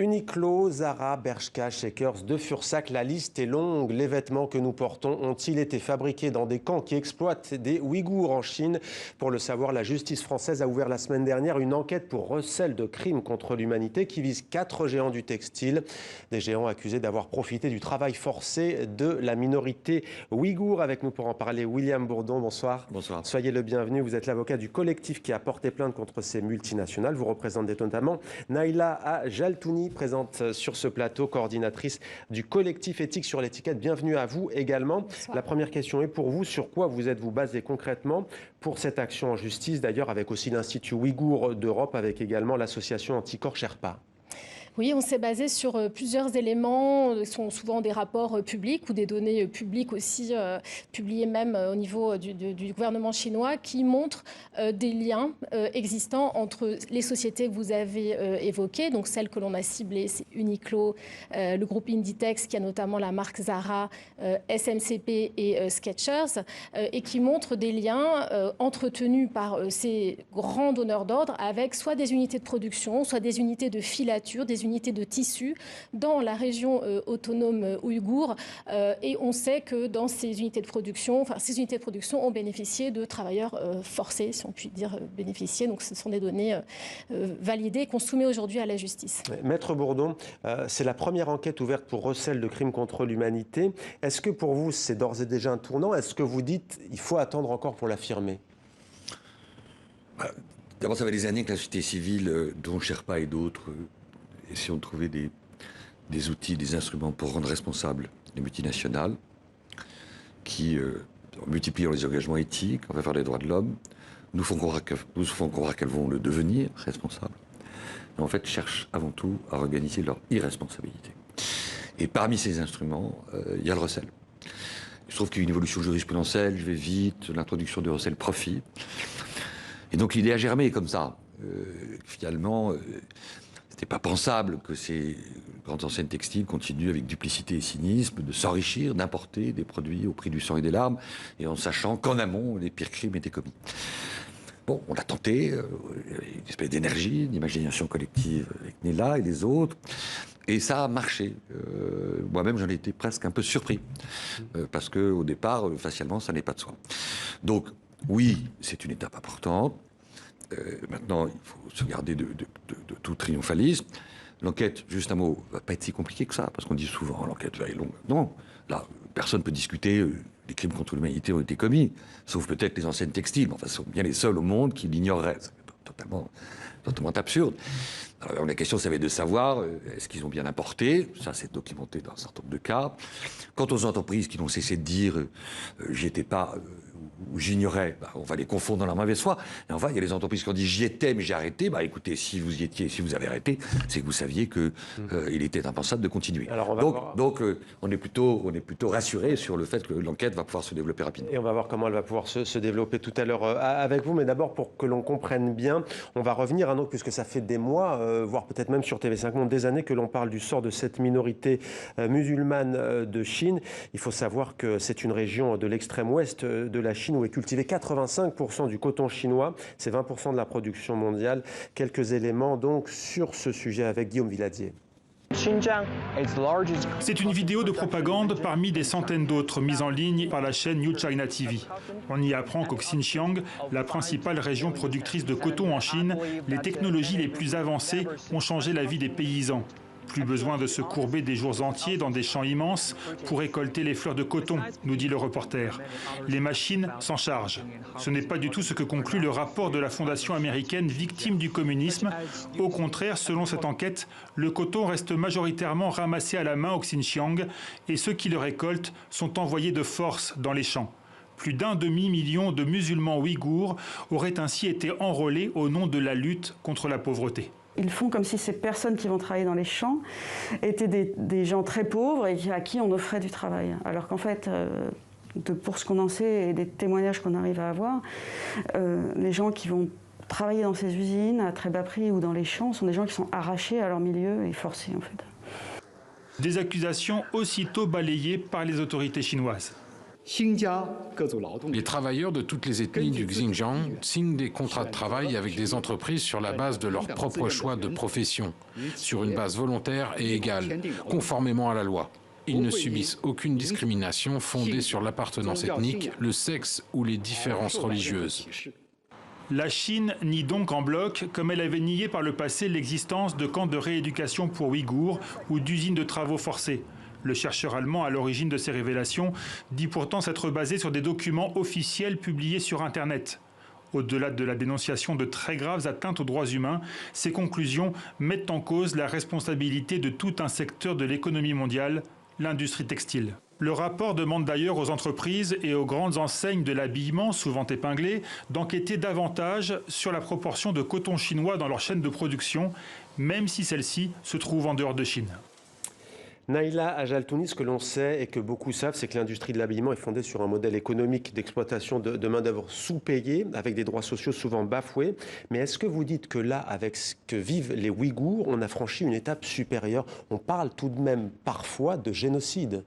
Uniqlo, Zara, Bershka, Shakers, De Fursac, la liste est longue. Les vêtements que nous portons ont-ils été fabriqués dans des camps qui exploitent des Ouïghours en Chine? Pour le savoir, la justice française a ouvert la semaine dernière une enquête pour recel de crimes contre l'humanité qui vise 4 géants du textile. Des géants accusés d'avoir profité du travail forcé de la minorité ouïghour. Avec nous pour en parler, William Bourdon, bonsoir. Bonsoir. Soyez le bienvenu. Vous êtes l'avocat du collectif qui a porté plainte contre ces multinationales. Vous représentez notamment Naïla Jaltouni, présente sur ce plateau, coordinatrice du collectif éthique sur l'étiquette. Bienvenue à vous également. Bonsoir. La première question est pour vous. Sur quoi vous êtes-vous basé concrètement pour cette action en justice, d'ailleurs avec aussi l'Institut Ouïghour d'Europe, avec également l'association Anticorps Sherpa? Oui, on s'est basé sur plusieurs éléments, ce sont souvent des rapports publics ou des données publiques aussi, publiées même au niveau du gouvernement chinois, qui montrent des liens existants entre les sociétés que vous avez évoquées, donc celles que l'on a ciblées, c'est Uniqlo, le groupe Inditex, qui a notamment la marque Zara, SMCP et Skechers, et qui montrent des liens entretenus par ces grands donneurs d'ordre avec soit des unités de production, soit des unités de filature, des unités de tissus dans la région autonome ouïghour, et on sait que dans ces unités de production, ces unités de production ont bénéficié de travailleurs forcés, si on peut dire bénéficier. Donc ce sont des données validées qu'on soumet aujourd'hui à la justice. Maître Bourdon, c'est la première enquête ouverte pour recel de crimes contre l'humanité. Est-ce que pour vous c'est d'ores et déjà un tournant? Est-ce que vous dites il faut attendre encore pour l'affirmer? D'abord, ça fait des années que la société civile, dont Sherpa et d'autres, essayons de trouver des outils, des instruments pour rendre responsables les multinationales qui, en multipliant les engagements éthiques en faveur des droits de l'homme, nous font croire qu'elles vont le devenir responsables. Mais en fait, cherchent avant tout à organiser leur irresponsabilité. Et parmi ces instruments, il y a le recel. Je trouve qu'il y a une évolution jurisprudentielle, je vais vite, l'introduction du recel profit. Et donc l'idée a germé comme ça. Finalement, c'était pas pensable que ces grandes enseignes textiles continuent avec duplicité et cynisme de s'enrichir, d'importer des produits au prix du sang et des larmes, et en sachant qu'en amont, les pires crimes étaient commis. Bon, on l'a tenté, une espèce d'énergie, d'imagination collective avec Nela et les autres, et ça a marché. Moi-même, j'en ai été presque un peu surpris, parce qu'au départ, facialement, ça n'est pas de soi. Donc, oui, c'est une étape importante. Maintenant, il faut se garder de tout triomphalisme. L'enquête, juste un mot, va pas être si compliquée que ça, parce qu'on dit souvent l'enquête va être longue. Non, là, personne ne peut discuter les crimes contre l'humanité ont été commis, sauf peut-être les enseignes textiles. Enfin, ce sont bien les seuls au monde qui l'ignoreraient. C'est totalement absurde. Alors, la question, ça va être de savoir, est-ce qu'ils ont bien apporté? Ça, c'est documenté dans un certain nombre de cas. Quant aux entreprises qui n'ont cessé de dire j'y étais pas ou j'ignorais, on va les confondre dans la mauvaise foi. Et enfin, il y a les entreprises qui ont dit j'y étais mais j'ai arrêté. Écoutez, si vous y étiez, si vous avez arrêté, c'est que vous saviez que il était impensable de continuer. Alors donc on est plutôt rassuré sur le fait que l'enquête va pouvoir se développer rapidement. Et on va voir comment elle va pouvoir se développer tout à l'heure avec vous. Mais d'abord, pour que l'on comprenne bien, on va revenir à nous, puisque ça fait des mois, voire peut-être même sur TV5 Monde, des années que l'on parle du sort de cette minorité musulmane de Chine. Il faut savoir que c'est une région de l'extrême ouest de la Chine où est cultivé 85% du coton chinois. C'est 20% de la production mondiale. Quelques éléments donc sur ce sujet avec Guillaume Villadier. C'est une vidéo de propagande parmi des centaines d'autres mises en ligne par la chaîne New China TV. On y apprend qu'au Xinjiang, la principale région productrice de coton en Chine, les technologies les plus avancées ont changé la vie des paysans. Plus besoin de se courber des jours entiers dans des champs immenses pour récolter les fleurs de coton, nous dit le reporter. Les machines s'en chargent. Ce n'est pas du tout ce que conclut le rapport de la fondation américaine victime du communisme. Au contraire, selon cette enquête, le coton reste majoritairement ramassé à la main au Xinjiang et ceux qui le récoltent sont envoyés de force dans les champs. Plus d'un demi-million de musulmans ouïghours auraient ainsi été enrôlés au nom de la lutte contre la pauvreté. Ils font comme si ces personnes qui vont travailler dans les champs étaient des gens très pauvres et à qui on offrait du travail. Alors qu'en fait, pour ce qu'on en sait et des témoignages qu'on arrive à avoir, les gens qui vont travailler dans ces usines à très bas prix ou dans les champs sont des gens qui sont arrachés à leur milieu et forcés en fait. Des accusations aussitôt balayées par les autorités chinoises. Les travailleurs de toutes les ethnies du Xinjiang signent des contrats de travail avec des entreprises sur la base de leur propre choix de profession, sur une base volontaire et égale, conformément à la loi. Ils ne subissent aucune discrimination fondée sur l'appartenance ethnique, le sexe ou les différences religieuses. La Chine nie donc en bloc, comme elle avait nié par le passé l'existence de camps de rééducation pour Ouïghours ou d'usines de travaux forcés. Le chercheur allemand à l'origine de ces révélations dit pourtant s'être basé sur des documents officiels publiés sur Internet. Au-delà de la dénonciation de très graves atteintes aux droits humains, ces conclusions mettent en cause la responsabilité de tout un secteur de l'économie mondiale, l'industrie textile. Le rapport demande d'ailleurs aux entreprises et aux grandes enseignes de l'habillement, souvent épinglées, d'enquêter davantage sur la proportion de coton chinois dans leur chaîne de production, même si celle-ci se trouve en dehors de Chine. Naïla Ajaltouni, ce que l'on sait et que beaucoup savent, c'est que l'industrie de l'habillement est fondée sur un modèle économique d'exploitation de main-d'œuvre sous-payée, avec des droits sociaux souvent bafoués. Mais est-ce que vous dites que là, avec ce que vivent les Ouïghours, on a franchi une étape supérieure? On parle tout de même parfois de génocide.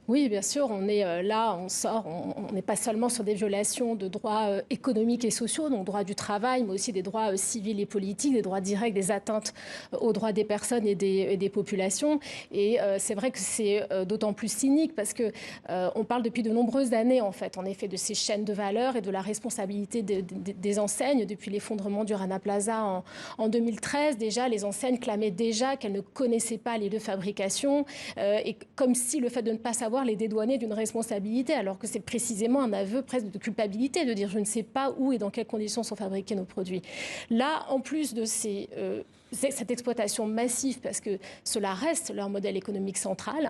Oui, bien sûr, on est là, on n'est pas seulement sur des violations de droits économiques et sociaux, donc droits du travail, mais aussi des droits civils et politiques, des droits directs, des atteintes aux droits des personnes et des populations. Et c'est vrai que c'est d'autant plus cynique parce que on parle depuis de nombreuses années, en fait, en effet, de ces chaînes de valeur et de la responsabilité des enseignes. Depuis l'effondrement du Rana Plaza en 2013, déjà, les enseignes clamaient déjà qu'elles ne connaissaient pas les lieux de fabrication, et comme si le fait de ne pas savoir les dédouaner d'une responsabilité, alors que c'est précisément un aveu presque de culpabilité de dire je ne sais pas où et dans quelles conditions sont fabriqués nos produits. Là, en plus de cette exploitation massive, parce que cela reste leur modèle économique central,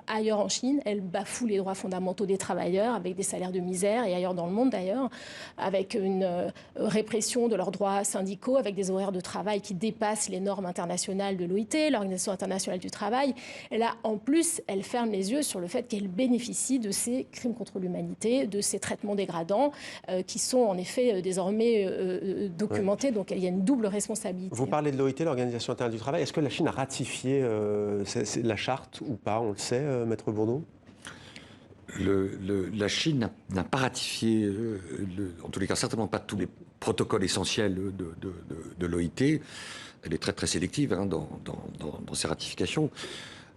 ailleurs en Chine, elle bafoue les droits fondamentaux des travailleurs avec des salaires de misère, et ailleurs dans le monde d'ailleurs, avec une répression de leurs droits syndicaux, avec des horaires de travail qui dépassent les normes internationales de l'OIT, l'Organisation internationale du travail. Et là, en plus, elle ferme les yeux sur le fait qu'elle bénéficie de ces crimes contre l'humanité, de ces traitements dégradants qui sont en effet désormais documentés. Donc il y a une double responsabilité. Vous parlez de l'OIT, l'Organisation internationale du travail. Est-ce que la Chine a ratifié la charte ou pas? On le sait, Maître Bourdeau? La Chine n'a pas ratifié, en tous les cas certainement pas tous les protocoles essentiels de l'OIT. Elle est très très sélective dans ses ratifications.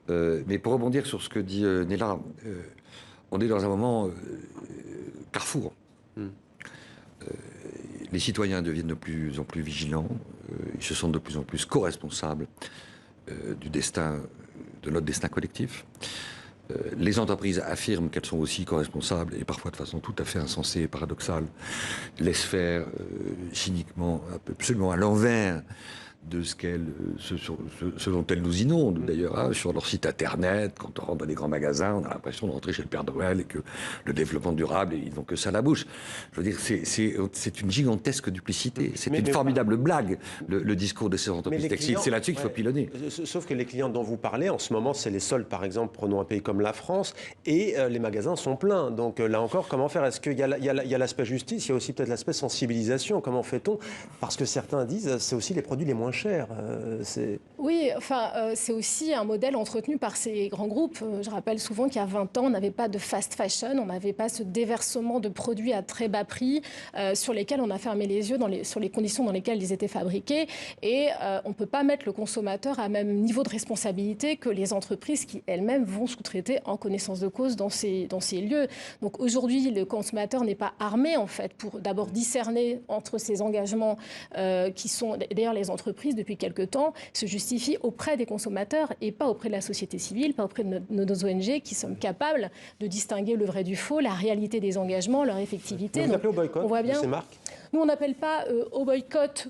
Mais pour rebondir sur ce que dit Naïla, on est dans un moment carrefour. Les citoyens deviennent de plus en plus vigilants, ils se sentent de plus en plus co-responsables de notre destin collectif. Les entreprises affirment qu'elles sont aussi co-responsables, et parfois de façon tout à fait insensée et paradoxale, laissent faire cyniquement, absolument à l'envers de ce dont elles nous inondent. D'ailleurs, sur leur site internet, quand on rentre dans les grands magasins, on a l'impression de rentrer chez le Père Noël et que le développement durable, ils n'ont que ça à la bouche. Je veux dire, c'est une gigantesque duplicité. C'est une formidable blague, le discours de ces entreprises textiles. C'est là-dessus qu'il faut pilonner. Sauf que les clients dont vous parlez, en ce moment, c'est les soldes, par exemple, prenons un pays comme la France, et les magasins sont pleins. Donc là encore, comment faire? Est-ce qu'il y a l'aspect justice, il y a aussi peut-être l'aspect sensibilisation? Comment fait-on? Parce que certains disent, c'est aussi les produits les moins cher. Oui, c'est aussi un modèle entretenu par ces grands groupes. Je rappelle souvent qu'il y a 20 ans, on n'avait pas de fast fashion, on n'avait pas ce déversement de produits à très bas prix sur lesquels on a fermé les yeux sur les conditions dans lesquelles ils étaient fabriqués. Et on ne peut pas mettre le consommateur à même niveau de responsabilité que les entreprises qui elles-mêmes vont sous-traiter en connaissance de cause dans ces lieux. Donc aujourd'hui, le consommateur n'est pas armé en fait pour d'abord discerner entre ces engagements qui sont d'ailleurs les entreprises depuis quelque temps se justifient auprès des consommateurs et pas auprès de la société civile, pas auprès de nos ONG qui sont capables de distinguer le vrai du faux, la réalité des engagements, leur effectivité. Vous appelez au boycott de ces marques? Nous, on n'appelle pas au boycott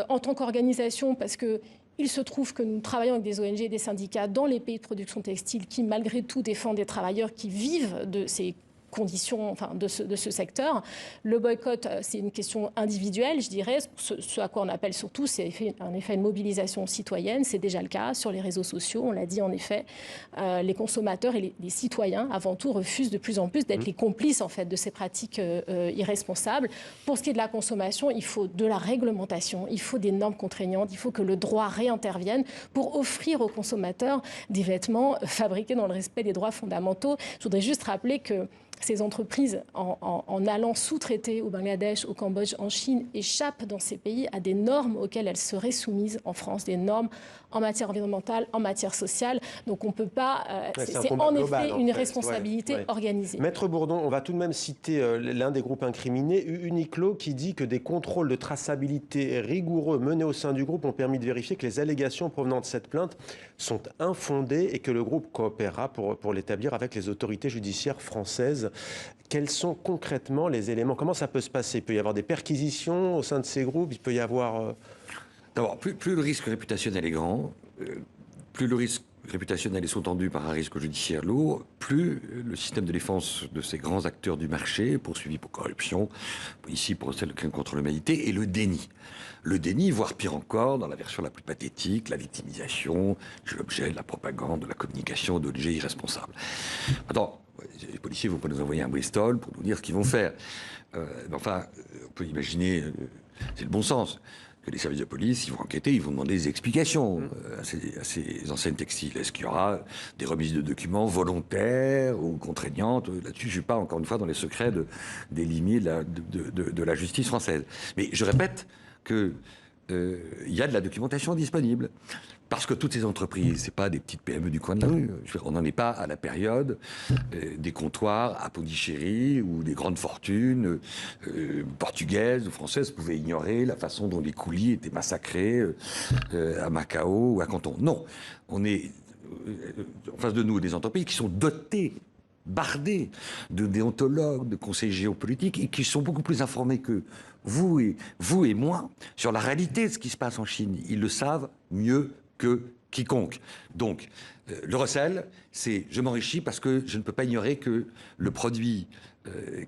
en tant qu'organisation parce que il se trouve que nous travaillons avec des ONG et des syndicats dans les pays de production textile qui, malgré tout, défendent des travailleurs qui vivent de ces conditions de ce secteur. Le boycott, c'est une question individuelle, je dirais. Ce à quoi on appelle surtout, c'est en effet une mobilisation citoyenne. C'est déjà le cas sur les réseaux sociaux. On l'a dit en effet. Les consommateurs et les citoyens, avant tout, refusent de plus en plus d'être les complices en fait, de ces pratiques irresponsables. Pour ce qui est de la consommation, il faut de la réglementation, il faut des normes contraignantes, il faut que le droit réintervienne pour offrir aux consommateurs des vêtements fabriqués dans le respect des droits fondamentaux. Je voudrais juste rappeler que ces entreprises, en allant sous-traiter au Bangladesh, au Cambodge, en Chine, échappent dans ces pays à des normes auxquelles elles seraient soumises en France, des normes en matière environnementale, en matière sociale. Donc on ne peut pas... c'est en effet une responsabilité organisée. Maître Bourdon, on va tout de même citer l'un des groupes incriminés, Uniqlo, qui dit que des contrôles de traçabilité rigoureux menés au sein du groupe ont permis de vérifier que les allégations provenant de cette plainte sont infondées et que le groupe coopérera pour l'établir avec les autorités judiciaires françaises. Quels sont concrètement les éléments? Comment ça peut se passer? Il peut y avoir des perquisitions au sein de ces groupes? Il peut y avoir... D'abord, plus le risque réputationnel est grand, plus le risque réputationnel est sous-tendu par un risque judiciaire lourd, plus le système de défense de ces grands acteurs du marché, poursuivis pour corruption, ici pour le crime contre l'humanité, et le déni. Le déni, voire pire encore, dans la version la plus pathétique, la victimisation, l'objet de la propagande, de la communication, d'objets irresponsables. Attends, les policiers ne vont pas nous envoyer un Bristol pour nous dire ce qu'ils vont faire. Enfin, on peut imaginer, c'est le bon sens, que les services de police, ils vont enquêter, ils vont demander des explications à ces enseignes textiles. Est-ce qu'il y aura des remises de documents volontaires ou contraignantes? Là-dessus, je ne suis pas, encore une fois, dans les secrets des limites de la justice française. Mais je répète qu'il y a de la documentation disponible. Parce que toutes ces entreprises, ce n'est pas des petites PME du coin de la rue. On n'en est pas à la période des comptoirs à Pondichéry où des grandes fortunes portugaises ou françaises pouvaient ignorer la façon dont les coulis étaient massacrés à Macao ou à Canton. Non, on est en face de nous des entreprises qui sont dotées, bardées de déontologues, de conseillers géopolitiques et qui sont beaucoup plus informés que vous et moi sur la réalité de ce qui se passe en Chine. Ils le savent mieux que quiconque. Donc, le recel, c'est je m'enrichis parce que je ne peux pas ignorer que le produit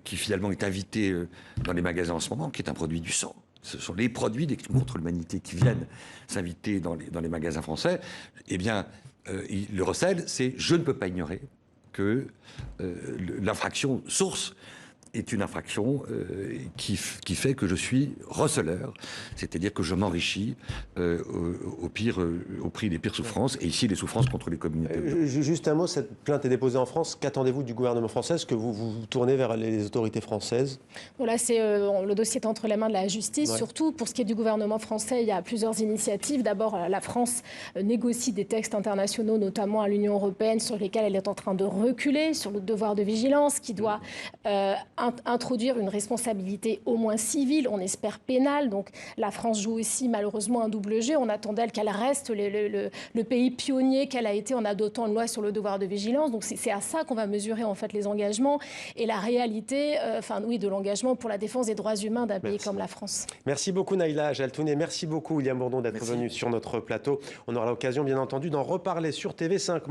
qui finalement est invité dans les magasins en ce moment, qui est un produit du sang, ce sont les produits des crimes contre l'humanité qui viennent s'inviter dans les magasins français, eh bien, le recel, c'est je ne peux pas ignorer que l'infraction source est une infraction qui fait que je suis receleur, c'est-à-dire que je m'enrichis au prix des pires souffrances, et ici les souffrances contre les communautés. Juste un mot, cette plainte est déposée en France. Qu'attendez-vous du gouvernement français? Est-ce que vous vous tournez vers les autorités françaises? Voilà, le dossier est entre les mains de la justice. Surtout pour ce qui est du gouvernement français, il y a plusieurs initiatives. D'abord, la France négocie des textes internationaux, notamment à l'Union européenne, sur lesquels elle est en train de reculer, sur le devoir de vigilance qui doit introduire une responsabilité au moins civile, on espère pénale. Donc la France joue aussi malheureusement un double jeu. On attend d'elle qu'elle reste le pays pionnier qu'elle a été en adoptant une loi sur le devoir de vigilance. Donc c'est à ça qu'on va mesurer en fait les engagements et la réalité de l'engagement pour la défense des droits humains d'un pays comme la France. Merci beaucoup Naïla Jaltouni, merci beaucoup William Bourdon d'être venu sur notre plateau. On aura l'occasion bien entendu d'en reparler sur TV5.